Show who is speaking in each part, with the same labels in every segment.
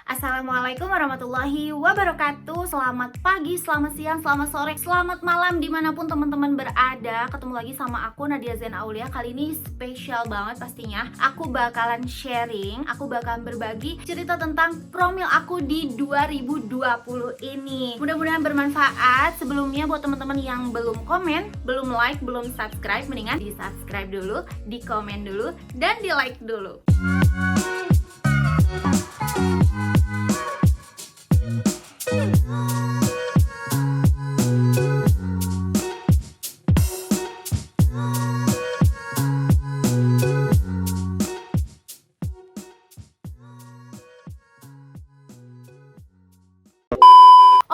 Speaker 1: Assalamualaikum warahmatullahi wabarakatuh. Selamat pagi, selamat siang, selamat sore, selamat malam dimanapun teman-teman berada. Ketemu lagi sama aku Nadia Zain Aulia. Kali ini spesial banget pastinya. Aku bakalan sharing, aku bakalan berbagi cerita tentang promil aku di 2020 ini. Mudah-mudahan bermanfaat. Sebelumnya buat teman-teman yang belum komen, belum like, belum subscribe, mendingan di subscribe dulu, di komen dulu, dan di like dulu.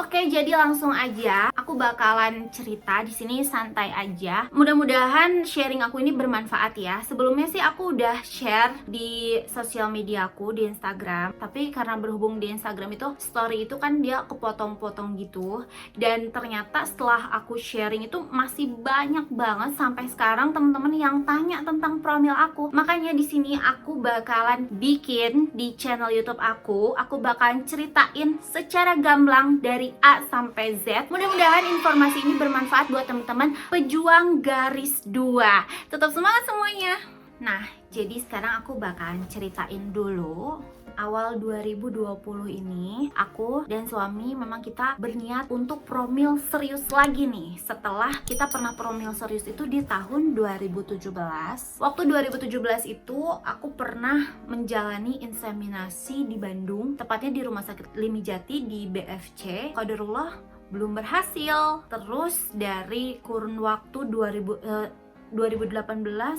Speaker 1: Oke, jadi langsung aja aku bakalan cerita di sini santai aja. Mudah-mudahan sharing aku ini bermanfaat ya. Sebelumnya sih aku udah share di sosial media aku di Instagram, tapi karena berhubung di Instagram itu story itu kan dia kepotong-potong gitu. Dan ternyata setelah aku sharing itu masih banyak banget sampai sekarang teman-teman yang tanya tentang promil aku. Makanya di sini aku bakalan bikin di channel YouTube aku bakalan ceritain secara gamblang dari A sampai Z. Mudah-mudahan informasi ini bermanfaat buat teman-teman pejuang garis 2. Tetap semangat semuanya. Nah, jadi sekarang aku bakalan ceritain dulu. Awal 2020 ini aku dan suami memang kita berniat untuk promil serius lagi nih. Setelah kita pernah promil serius itu di tahun 2017. Waktu 2017 itu aku pernah menjalani inseminasi di Bandung, tepatnya di Rumah Sakit Limijati di BFC. Qadarullah belum berhasil. Terus dari kurun waktu 2018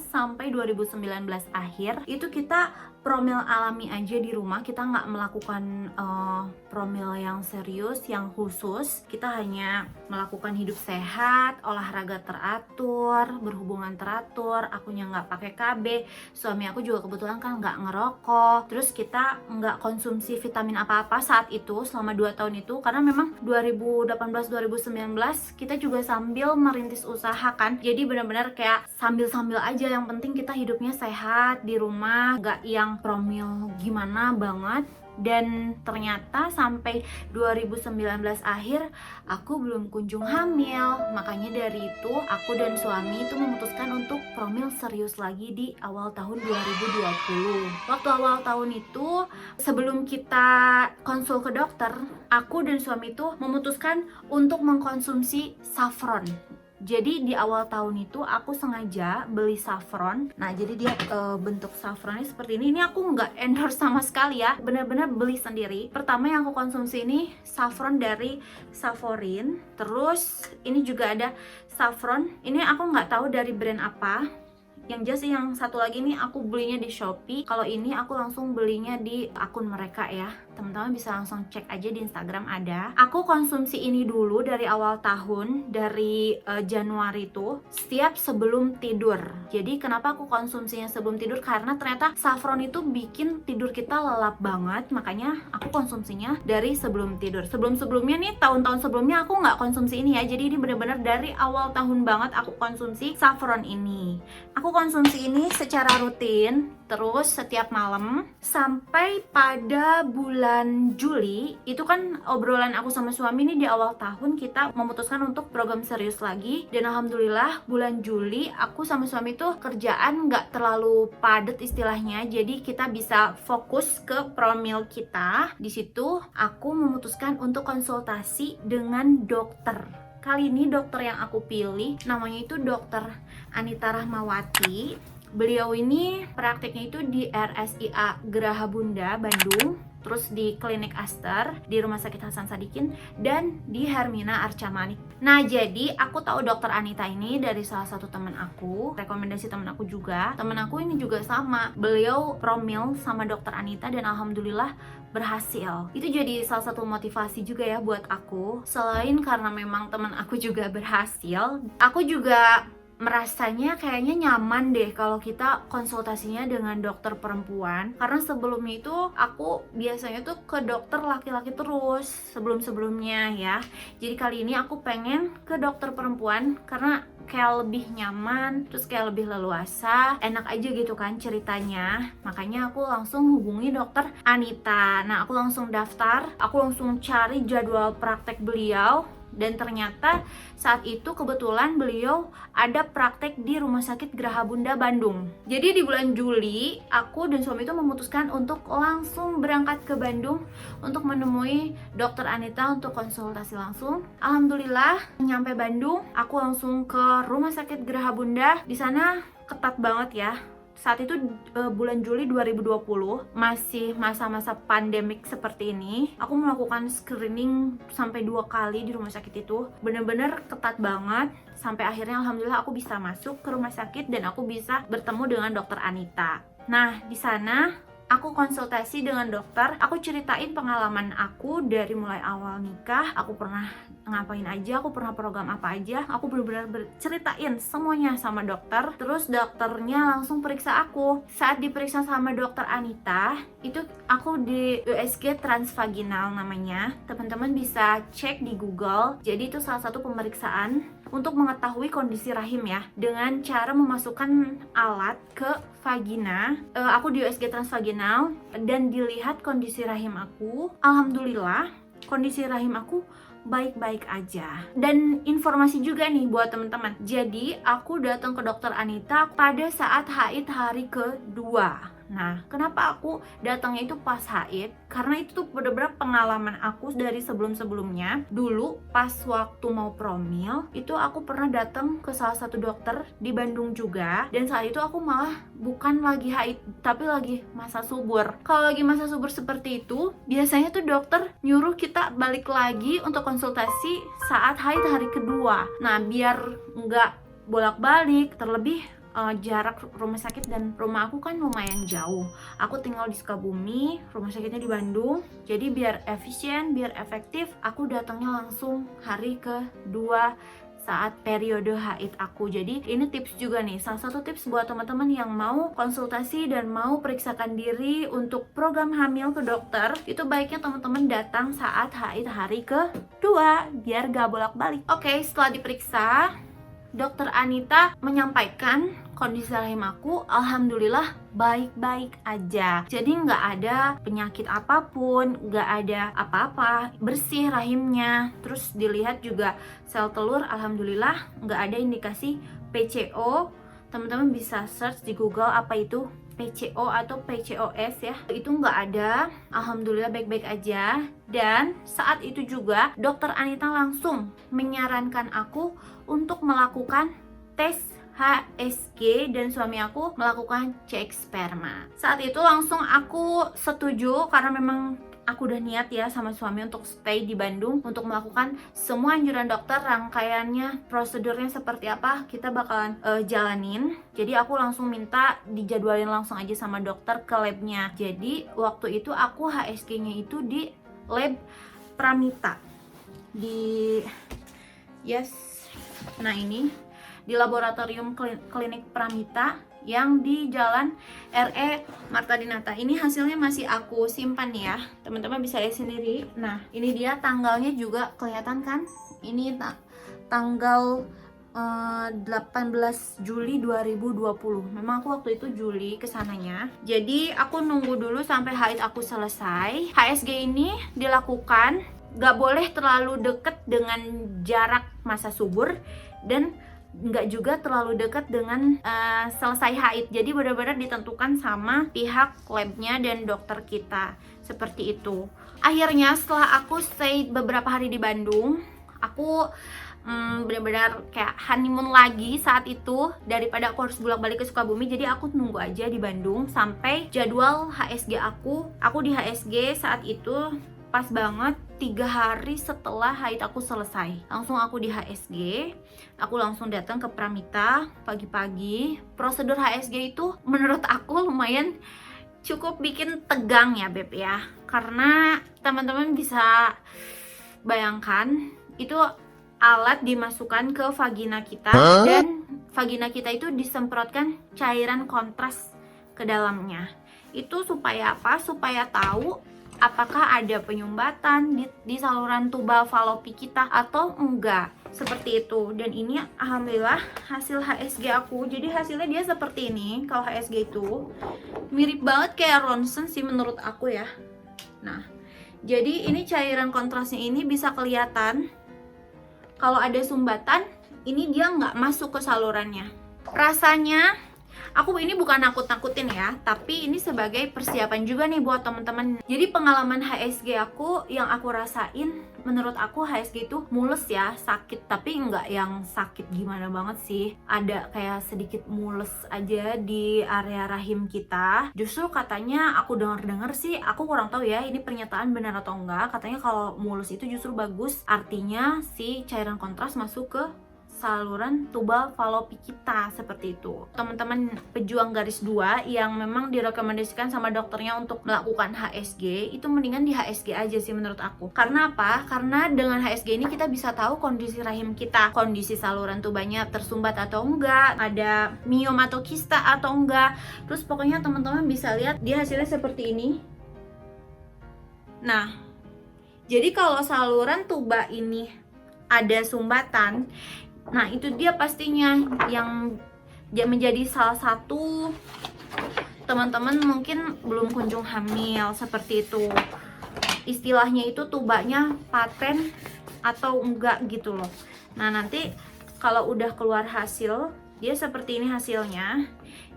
Speaker 1: sampai 2019 akhir itu kita promil alami aja di rumah. Kita nggak melakukan promil yang serius, yang khusus. Kita hanya melakukan hidup sehat, olahraga teratur, berhubungan teratur. Akunya nggak pakai KB, suami aku juga kebetulan kan nggak ngerokok. Terus kita nggak konsumsi vitamin apa-apa saat itu selama 2 tahun itu, karena memang 2018-2019 kita juga sambil merintis usaha kan. Jadi benar-benar kayak sambil-sambil aja, yang penting kita hidupnya sehat di rumah, nggak yang promil gimana banget. Dan ternyata sampai 2019 akhir aku belum kunjung hamil. Makanya dari itu aku dan suami itu memutuskan untuk promil serius lagi di awal tahun 2020. Waktu awal tahun itu sebelum kita konsul ke dokter, aku dan suami itu memutuskan untuk mengkonsumsi saffron. Jadi di awal tahun itu aku sengaja beli saffron. Nah, jadi dia bentuk saffronnya seperti ini. Ini aku nggak endorse sama sekali ya, benar-benar beli sendiri. Pertama yang aku konsumsi ini saffron dari Savorin. Terus ini juga ada saffron. Ini aku nggak tahu dari brand apa. Yang jelas yang satu lagi nih aku belinya di Shopee. Kalau ini aku langsung belinya di akun mereka ya. Teman-teman bisa langsung cek aja di Instagram ada. Aku konsumsi ini dulu dari awal tahun, dari Januari itu, setiap sebelum tidur. Jadi kenapa aku konsumsinya sebelum tidur? Karena ternyata saffron itu bikin tidur kita lelap banget. Makanya aku konsumsinya dari sebelum tidur. Sebelum-sebelumnya nih, tahun-tahun sebelumnya aku nggak konsumsi ini ya. Jadi ini benar-benar dari awal tahun banget aku konsumsi saffron ini. Aku konsumsi ini secara rutin, terus setiap malam sampai pada bulan Juli. Itu kan obrolan aku sama suami ini di awal tahun kita memutuskan untuk program serius lagi. Dan alhamdulillah bulan Juli aku sama suami tuh kerjaan nggak terlalu padat istilahnya. Jadi kita bisa fokus ke promil kita. Di situ aku memutuskan untuk konsultasi dengan dokter. Kali ini dokter yang aku pilih namanya itu Dokter Anita Rahmawati. Beliau ini prakteknya itu di RSIA Geraha Bunda, Bandung. Terus di Klinik Aster, di Rumah Sakit Hasan Sadikin, dan di Hermina Arcamanik. Nah, jadi aku tahu Dokter Anita ini dari salah satu teman aku, rekomendasi teman aku juga. Teman aku ini juga sama, beliau promil sama Dokter Anita dan alhamdulillah berhasil. Itu jadi salah satu motivasi juga ya buat aku. Selain karena memang teman aku juga berhasil, aku juga merasanya kayaknya nyaman deh kalau kita konsultasinya dengan dokter perempuan, karena sebelumnya itu aku biasanya tuh ke dokter laki-laki terus sebelum-sebelumnya ya. Jadi kali ini aku pengen ke dokter perempuan karena kayak lebih nyaman, terus kayak lebih leluasa, enak aja gitu kan ceritanya. Makanya aku langsung hubungi dokter Anita. Nah, aku langsung daftar, aku langsung cari jadwal praktek beliau, dan ternyata saat itu kebetulan beliau ada praktek di Rumah Sakit Graha Bunda Bandung. Jadi di bulan Juli, aku dan suami itu memutuskan untuk langsung berangkat ke Bandung untuk menemui dokter Anita untuk konsultasi langsung. Alhamdulillah, nyampe Bandung, aku langsung ke Rumah Sakit Graha Bunda. Di sana ketat banget ya. Saat itu bulan Juli 2020, masih masa-masa pandemik seperti ini. Aku melakukan screening sampai 2 kali di rumah sakit itu. Bener-bener ketat banget. Sampai akhirnya alhamdulillah aku bisa masuk ke rumah sakit dan aku bisa bertemu dengan dokter Anita. Nah, di sana aku konsultasi dengan dokter, aku ceritain pengalaman aku dari mulai awal nikah, aku pernah ngapain aja, aku pernah program apa aja, aku benar-benar ceritain semuanya sama dokter. Terus dokternya langsung periksa aku. Saat diperiksa sama dokter Anita, itu aku di USG transvaginal namanya. Teman-teman bisa cek di Google. Jadi itu salah satu pemeriksaan untuk mengetahui kondisi rahim ya, dengan cara memasukkan alat ke vagina. Aku di USG transvaginal dan dilihat kondisi rahim aku. Alhamdulillah, kondisi rahim aku baik-baik aja. Dan informasi juga nih buat teman-teman. Jadi aku datang ke dokter Anita pada saat haid hari kedua. Nah, kenapa aku datangnya itu pas haid? Karena itu tuh bener-bener pengalaman aku dari sebelum-sebelumnya. Dulu pas waktu mau promil, itu aku pernah datang ke salah satu dokter di Bandung juga. Dan saat itu aku malah bukan lagi haid, tapi lagi masa subur. Kalau lagi masa subur seperti itu, biasanya tuh dokter nyuruh kita balik lagi untuk konsultasi saat haid hari kedua. Nah, biar nggak bolak-balik, terlebih jarak rumah sakit dan rumah aku kan lumayan jauh. Aku tinggal di Sukabumi, rumah sakitnya di Bandung. Jadi biar efisien, biar efektif, aku datangnya langsung hari kedua saat periode haid aku. Jadi ini tips juga nih, salah satu tips buat teman-teman yang mau konsultasi dan mau periksakan diri untuk program hamil ke dokter. Itu baiknya teman-teman datang saat haid hari kedua biar gak bolak-balik. Oke, setelah diperiksa, dokter Anita menyampaikan kondisi rahim aku alhamdulillah baik-baik aja. Jadi nggak ada penyakit apapun, nggak ada apa-apa, bersih rahimnya. Terus dilihat juga sel telur alhamdulillah nggak ada indikasi PCO. Teman-teman bisa search di Google apa itu PCO atau PCOS ya, itu nggak ada. Alhamdulillah baik-baik aja. Dan saat itu juga dokter Anita langsung menyarankan aku untuk melakukan tes HSG dan suami aku melakukan cek sperma. Saat itu langsung aku setuju karena memang aku udah niat ya sama suami untuk stay di Bandung untuk melakukan semua anjuran dokter, rangkaiannya, prosedurnya seperti apa kita bakalan jalanin. Jadi aku langsung minta dijadwalin langsung aja sama dokter ke labnya. Jadi waktu itu aku HSG-nya itu di lab Pramita di nah ini di laboratorium klinik Pramita yang di Jalan RE Marta Dinata. Ini hasilnya masih aku simpan ya, teman-teman bisa lihat sendiri. Nah, ini dia tanggalnya juga kelihatan kan? Ini tanggal 18 Juli 2020. Memang aku waktu itu Juli kesananya. Jadi aku nunggu dulu sampai haid aku selesai. HSG ini dilakukan gak boleh terlalu deket dengan jarak masa subur dan nggak juga terlalu dekat dengan selesai haid. Jadi benar-benar ditentukan sama pihak labnya dan dokter kita, seperti itu. Akhirnya setelah aku stay beberapa hari di Bandung, aku benar-benar kayak honeymoon lagi saat itu, daripada aku harus bolak-balik ke Sukabumi. Jadi aku nunggu aja di Bandung sampai jadwal HSG aku di HSG saat itu pas banget 3 hari setelah haid aku selesai. Langsung aku di HSG, aku langsung datang ke Pramita pagi-pagi. Prosedur HSG itu menurut aku lumayan cukup bikin tegang ya Beb ya, karena teman-teman bisa bayangkan itu alat dimasukkan ke vagina kita, dan vagina kita itu disemprotkan cairan kontras ke dalamnya. Itu supaya apa? Supaya tahu apakah ada penyumbatan di saluran tuba falopi kita atau enggak, seperti itu. Dan ini alhamdulillah hasil HSG aku. Jadi hasilnya dia seperti ini. Kalau HSG itu mirip banget kayak ronsen sih menurut aku ya. Nah, jadi ini cairan kontrasnya ini bisa kelihatan. Kalau ada sumbatan, ini dia nggak masuk ke salurannya. Rasanya, aku ini bukan nakut-nakutin ya, tapi ini sebagai persiapan juga nih buat teman-teman. Jadi pengalaman HSG aku yang aku rasain, menurut aku HSG itu mulus ya, sakit, tapi nggak yang sakit gimana banget sih. Ada kayak sedikit mulus aja di area rahim kita. Justru katanya aku dengar-dengar sih, aku kurang tahu ya ini pernyataan benar atau enggak. Katanya kalau mulus itu justru bagus, artinya si cairan kontras masuk ke saluran tuba falopi kita, seperti itu. Teman-teman pejuang garis 2 yang memang direkomendasikan sama dokternya untuk melakukan HSG, itu mendingan di HSG aja sih menurut aku. Karena apa? Karena dengan HSG ini kita bisa tahu kondisi rahim kita, kondisi saluran tubanya tersumbat atau enggak, ada miom atau kista atau enggak. Terus pokoknya teman-teman bisa lihat dia hasilnya seperti ini. Nah, jadi kalau saluran tuba ini ada sumbatan, nah itu dia pastinya yang menjadi salah satu teman-teman mungkin belum kunjung hamil, seperti itu. Istilahnya itu tubanya paten atau enggak gitu loh. Nah nanti kalau udah keluar hasil, dia seperti ini hasilnya.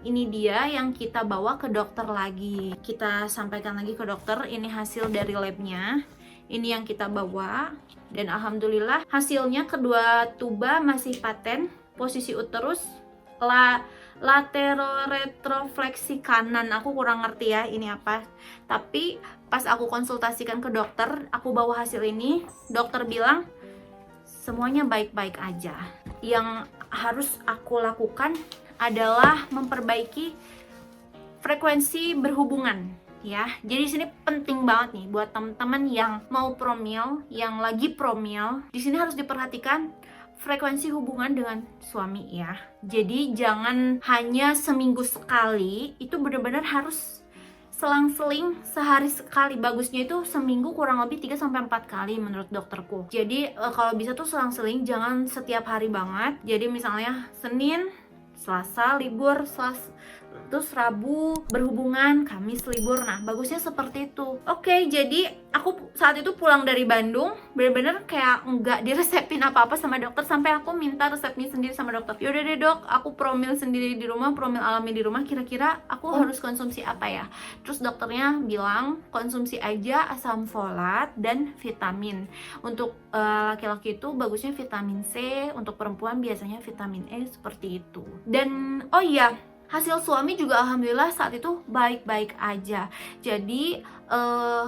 Speaker 1: Ini dia yang kita bawa ke dokter lagi. Kita sampaikan lagi ke dokter, ini hasil dari labnya. Ini yang kita bawa, dan alhamdulillah hasilnya kedua tuba masih paten. Posisi uterus lateroretrofleksi kanan, aku kurang ngerti ya ini apa. Tapi pas aku konsultasikan ke dokter, aku bawa hasil ini, dokter bilang semuanya baik-baik aja. Yang harus aku lakukan adalah memperbaiki frekuensi berhubungan. Ya, jadi sini penting banget nih buat teman-teman yang mau promil, yang lagi promil. Di sini harus diperhatikan frekuensi hubungan dengan suami ya. Jadi jangan hanya seminggu sekali, itu benar-benar harus selang-seling sehari sekali. Bagusnya itu seminggu kurang lebih 3-4 kali menurut dokterku. Jadi kalau bisa tuh selang-seling, jangan setiap hari banget. Jadi misalnya Senin, Selasa libur, terus Rabu berhubungan, Kamis libur. Nah bagusnya seperti itu. Oke, jadi aku saat itu pulang dari Bandung bener-bener kayak nggak diresepin apa-apa sama dokter, sampai aku minta resepnya sendiri sama dokter. Yaudah deh dok, aku promil sendiri di rumah, promil alami di rumah, kira-kira aku harus konsumsi apa ya. Terus dokternya bilang konsumsi aja asam folat dan vitamin. Untuk laki-laki itu bagusnya vitamin C, untuk perempuan biasanya vitamin E, seperti itu. Dan oh iya, hasil suami juga alhamdulillah saat itu baik-baik aja. Jadi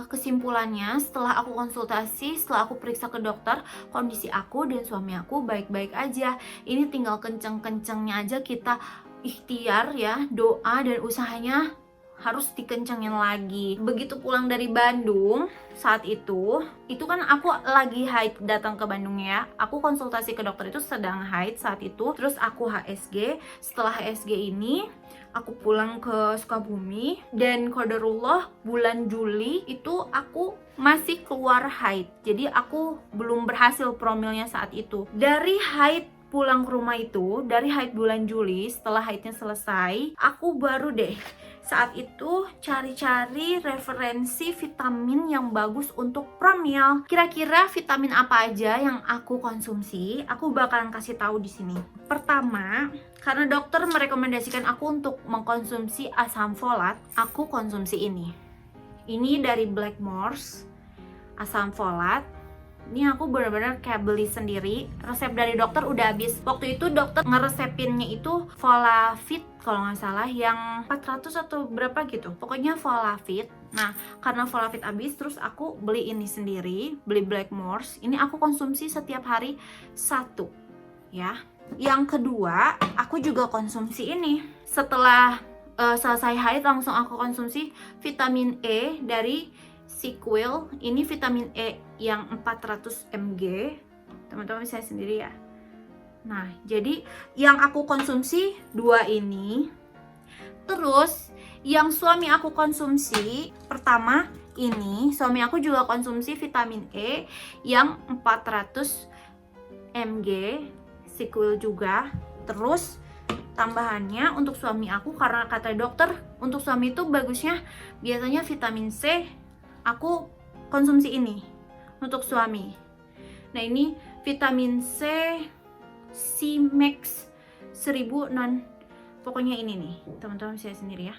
Speaker 1: kesimpulannya setelah aku konsultasi, setelah aku periksa ke dokter, kondisi aku dan suami aku baik-baik aja. Ini tinggal kenceng-kencengnya aja kita ikhtiar ya, doa dan usahanya harus dikencengin lagi. Begitu pulang dari Bandung saat itu kan aku lagi haid datang ke Bandung ya. Aku konsultasi ke dokter itu sedang haid saat itu. Terus aku HSG. Setelah HSG ini aku pulang ke Sukabumi, dan qadarullah bulan Juli itu aku masih keluar haid. Jadi aku belum berhasil promilnya saat itu. Dari haid pulang ke rumah itu, dari haid bulan Juli, setelah haidnya selesai, aku baru deh saat itu cari-cari referensi vitamin yang bagus untuk promil. Kira-kira vitamin apa aja yang aku konsumsi? Aku bakalan kasih tahu di sini. Pertama, karena dokter merekomendasikan aku untuk mengkonsumsi asam folat, aku konsumsi ini. Ini dari Blackmores, asam folat. Ini aku benar-benar kayak beli sendiri. Resep dari dokter udah habis. Waktu itu dokter ngeresepinnya itu Folavit kalau nggak salah, yang 400 atau berapa gitu. Pokoknya Folavit. Nah, karena Folavit habis, terus aku beli ini sendiri, beli Blackmores. Ini aku konsumsi setiap hari 1 ya. Yang kedua, aku juga konsumsi ini. Setelah selesai haid langsung aku konsumsi vitamin E dari Sequel. Ini vitamin E yang 400 mg. teman-teman bisa sendiri ya. Nah, jadi yang aku konsumsi 2 ini. Terus yang suami aku konsumsi pertama ini, suami aku juga konsumsi vitamin E yang 400 mg, Sequel juga. Terus tambahannya untuk suami aku, karena kata dokter untuk suami itu bagusnya biasanya vitamin C, aku konsumsi ini untuk suami. Nah, ini vitamin C Max 1000 non, pokoknya ini nih teman-teman bisa sendiri ya.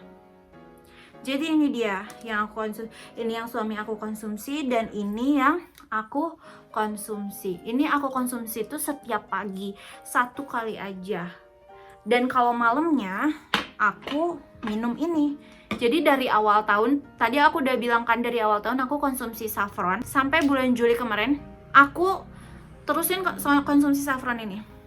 Speaker 1: Jadi ini dia yang aku konsumsi, ini yang suami aku konsumsi, dan ini yang aku konsumsi. Ini aku konsumsi itu setiap pagi 1 kali aja. Dan kalau malamnya aku minum ini. Jadi dari awal tahun, tadi aku udah bilang kan dari awal tahun aku konsumsi saffron. Sampai bulan Juli kemarin aku terusin konsumsi saffron ini.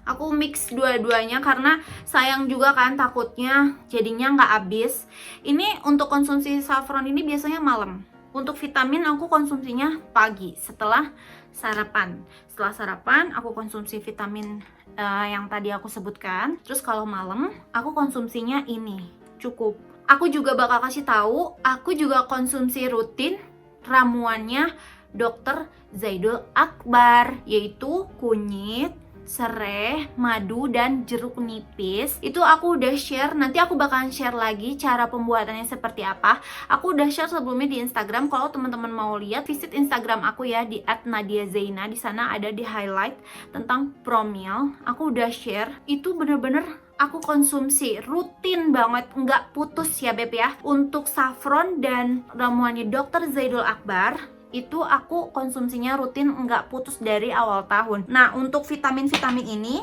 Speaker 1: Aku mix dua-duanya karena sayang juga kan, takutnya jadinya nggak habis. Ini untuk konsumsi saffron ini biasanya malam. Untuk vitamin aku konsumsinya pagi setelah sarapan. Setelah sarapan aku konsumsi vitamin yang tadi aku sebutkan. Terus kalau malam aku konsumsinya ini cukup. Aku juga bakal kasih tahu, aku juga konsumsi rutin ramuannya Dr. Zaidul Akbar, yaitu kunyit, serai, madu, dan jeruk nipis. Itu aku udah share, nanti aku bakalan share lagi cara pembuatannya seperti apa. Aku udah share sebelumnya di Instagram. Kalau teman-teman mau lihat, visit Instagram aku ya di @nadiazaina. Di sana ada di highlight tentang promil. Aku udah share. Itu bener-bener aku konsumsi rutin banget, nggak putus ya Beb ya. Untuk saffron dan ramuannya Dr. Zaidul Akbar itu aku konsumsinya rutin, nggak putus dari awal tahun. Nah, untuk vitamin-vitamin ini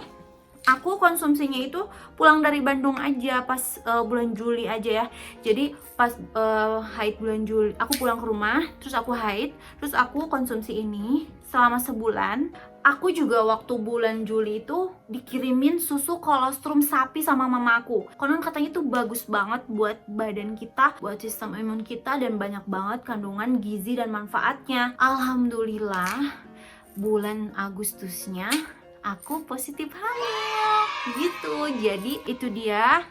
Speaker 1: aku konsumsinya itu pulang dari Bandung aja pas bulan Juli aja ya. Jadi pas haid bulan Juli aku pulang ke rumah, terus aku haid, terus aku konsumsi ini selama sebulan. Aku juga waktu bulan Juli itu dikirimin susu kolostrum sapi sama mamaku. Konon katanya itu bagus banget buat badan kita, buat sistem imun kita, dan banyak banget kandungan gizi dan manfaatnya. Alhamdulillah bulan Agustusnya aku positif hamil gitu. Jadi itu dia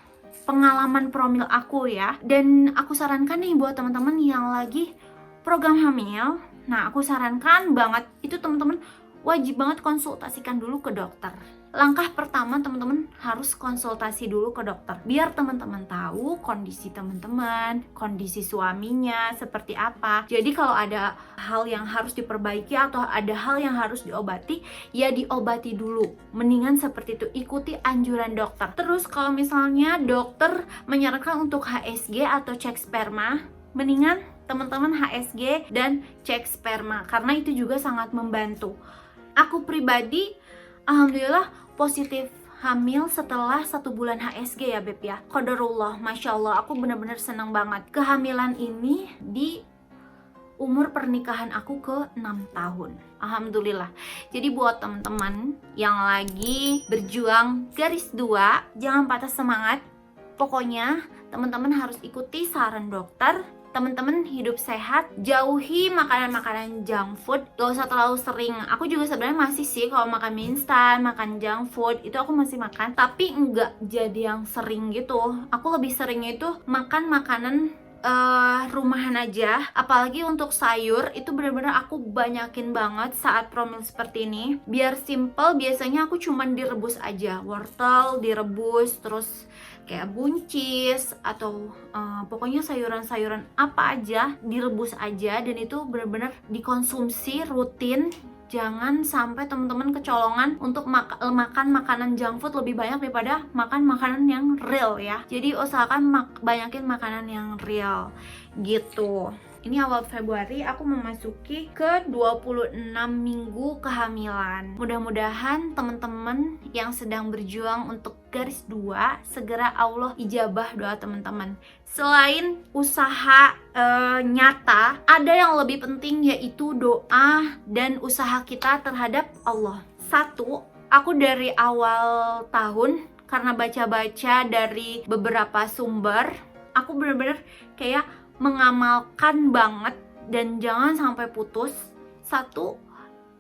Speaker 1: pengalaman promil aku ya. Dan aku sarankan nih buat teman-teman yang lagi program hamil. Nah, aku sarankan banget itu teman-teman wajib banget konsultasikan dulu ke dokter. Langkah pertama teman-teman harus konsultasi dulu ke dokter, biar teman-teman tahu kondisi teman-teman, kondisi suaminya seperti apa. Jadi kalau ada hal yang harus diperbaiki atau ada hal yang harus diobati, ya diobati dulu. Mendingan seperti itu, ikuti anjuran dokter. Terus kalau misalnya dokter menyarankan untuk HSG atau cek sperma, mendingan teman-teman HSG dan cek sperma karena itu juga sangat membantu. Aku pribadi alhamdulillah positif hamil setelah 1 bulan HSG ya Beb ya. Qadarullah, Masya Allah, aku benar-benar senang banget. Kehamilan ini di umur pernikahan aku ke 6 tahun. Alhamdulillah. Jadi buat teman-teman yang lagi berjuang garis 2, jangan patah semangat. Pokoknya teman-teman harus ikuti saran dokter. Teman-teman hidup sehat, jauhi makanan-makanan junk food, gak usah terlalu sering. Aku juga sebenarnya masih sih kalau makan mie instan, makan junk food, itu aku masih makan, tapi nggak jadi yang sering gitu. Aku lebih seringnya itu makan makanan rumahan aja. Apalagi untuk sayur itu benar-benar aku banyakin banget saat promil seperti ini. Biar simple, biasanya aku cuman direbus aja, wortel direbus, terus kayak buncis atau pokoknya sayuran-sayuran apa aja direbus aja, dan itu benar-benar dikonsumsi rutin. Jangan sampai teman-teman kecolongan untuk makan makanan junk food lebih banyak daripada makan makanan yang real ya. Jadi usahakan banyakin makanan yang real gitu. Ini awal Februari aku memasuki ke 26 minggu kehamilan. Mudah-mudahan teman-teman yang sedang berjuang untuk garis 2 segera Allah ijabah doa teman-teman. Selain usaha nyata, ada yang lebih penting yaitu doa dan usaha kita terhadap Allah. 1, aku dari awal tahun karena baca-baca dari beberapa sumber, aku benar-benar kayak mengamalkan banget dan jangan sampai putus. 1,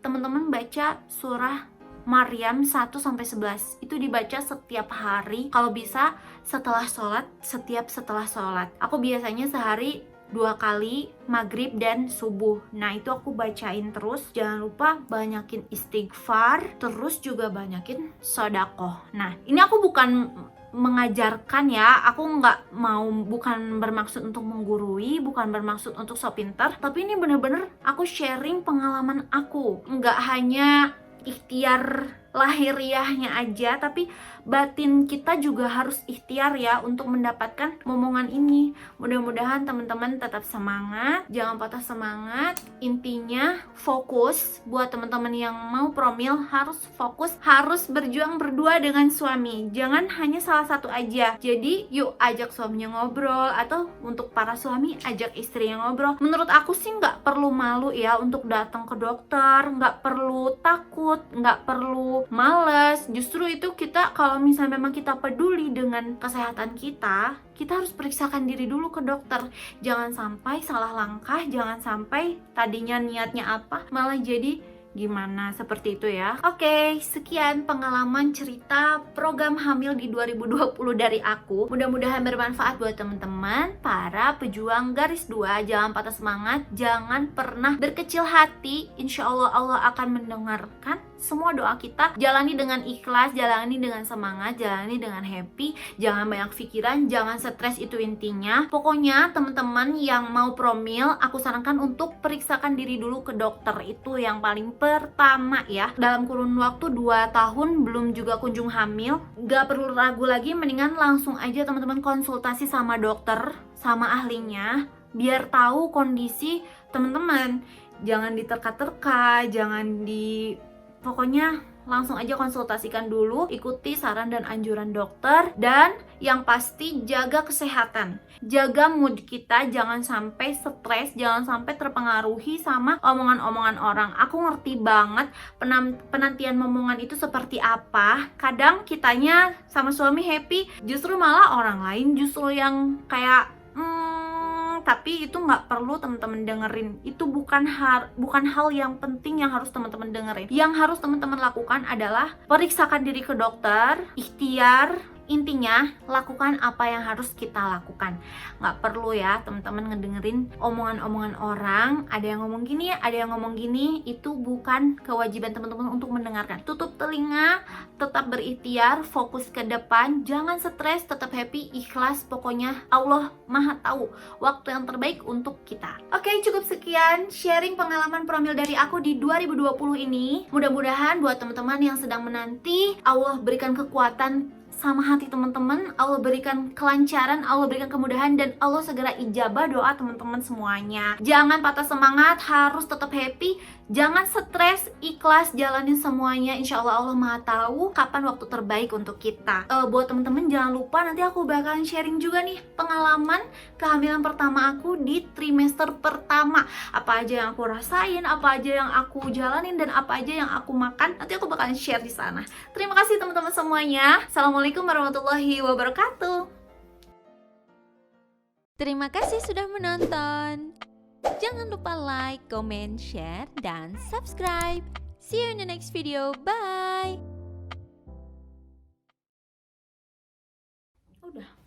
Speaker 1: teman-teman baca surah Maryam 1-11. Itu dibaca setiap hari, kalau bisa setelah sholat, setelah sholat. Aku biasanya sehari 2 kali, maghrib dan subuh. Nah itu aku bacain terus. Jangan lupa banyakin istighfar, terus juga banyakin sodakoh. Nah ini aku bukan mengajarkan ya, aku bukan bermaksud untuk menggurui, bukan bermaksud untuk so pinter, tapi ini bener-bener aku sharing pengalaman aku. Nggak hanya ikhtiar lahiriahnya aja, tapi batin kita juga harus ikhtiar ya untuk mendapatkan momongan ini. Mudah-mudahan teman-teman tetap semangat, jangan patah semangat. Intinya fokus. Buat teman-teman yang mau promil harus fokus, harus berjuang berdua dengan suami, jangan hanya salah satu aja. Jadi yuk ajak suaminya ngobrol, atau untuk para suami ajak istrinya ngobrol. Menurut aku sih nggak perlu malu ya untuk datang ke dokter, nggak perlu takut, nggak perlu males. Justru itu kita, kalau misalnya memang kita peduli dengan kesehatan kita harus periksakan diri dulu ke dokter. Jangan sampai salah langkah, jangan sampai tadinya niatnya apa malah jadi gimana, seperti itu ya. Oke, sekian pengalaman cerita program hamil di 2020 dari aku. Mudah-mudahan bermanfaat buat teman-teman para pejuang garis 2. Jangan patah semangat, jangan pernah berkecil hati. Insya Allah Allah akan mendengarkan semua doa kita. Jalani dengan ikhlas, jalani dengan semangat, jalani dengan happy. Jangan banyak pikiran, jangan stres, itu intinya. Pokoknya teman-teman yang mau promil, aku sarankan untuk periksakan diri dulu ke dokter. Itu yang paling pertama ya. Dalam kurun waktu 2 tahun belum juga kunjung hamil, gak perlu ragu lagi, mendingan langsung aja teman-teman konsultasi sama dokter, sama ahlinya, biar tahu kondisi teman-teman. Jangan diterka-terka, pokoknya langsung aja konsultasikan dulu, ikuti saran dan anjuran dokter, dan yang pasti jaga kesehatan, jaga mood kita, jangan sampai stres, jangan sampai terpengaruhi sama omongan-omongan orang. Aku ngerti banget penantian momongan itu seperti apa. Kadang kitanya sama suami happy, justru malah orang lain justru yang kayak tapi itu nggak perlu teman-teman dengerin. Itu bukan hal yang penting yang harus teman-teman dengerin. Yang harus teman-teman lakukan adalah periksakan diri ke dokter, ikhtiar. Intinya lakukan apa yang harus kita lakukan. Nggak perlu ya teman-teman ngedengerin omongan-omongan orang. Ada yang ngomong gini, ada yang ngomong gini. Itu bukan kewajiban teman-teman untuk mendengarkan. Tutup telinga, tetap berikhtiar, fokus ke depan, jangan stres, tetap happy, ikhlas. Pokoknya Allah Maha tahu waktu yang terbaik untuk kita. Oke, cukup sekian sharing pengalaman promil dari aku di 2020 ini. Mudah-mudahan buat teman-teman yang sedang menanti, Allah berikan kekuatan sama hati teman-teman, Allah berikan kelancaran, Allah berikan kemudahan, dan Allah segera ijabah doa teman-teman semuanya. Jangan patah semangat, harus tetap happy, jangan stres, ikhlas, jalanin semuanya. Insya Allah Allah Maha tahu kapan waktu terbaik untuk kita. Buat teman-teman jangan lupa, nanti aku bakalan sharing juga nih pengalaman kehamilan pertama aku di trimester pertama. Apa aja yang aku rasain, apa aja yang aku jalanin, dan apa aja yang aku makan. Nanti aku bakalan share di sana. Terima kasih teman-teman semuanya. Assalamualaikum warahmatullahi wabarakatuh.
Speaker 2: Terima kasih sudah menonton. Jangan lupa like, comment, share, dan subscribe. See you in the next video. Bye.
Speaker 1: Udah.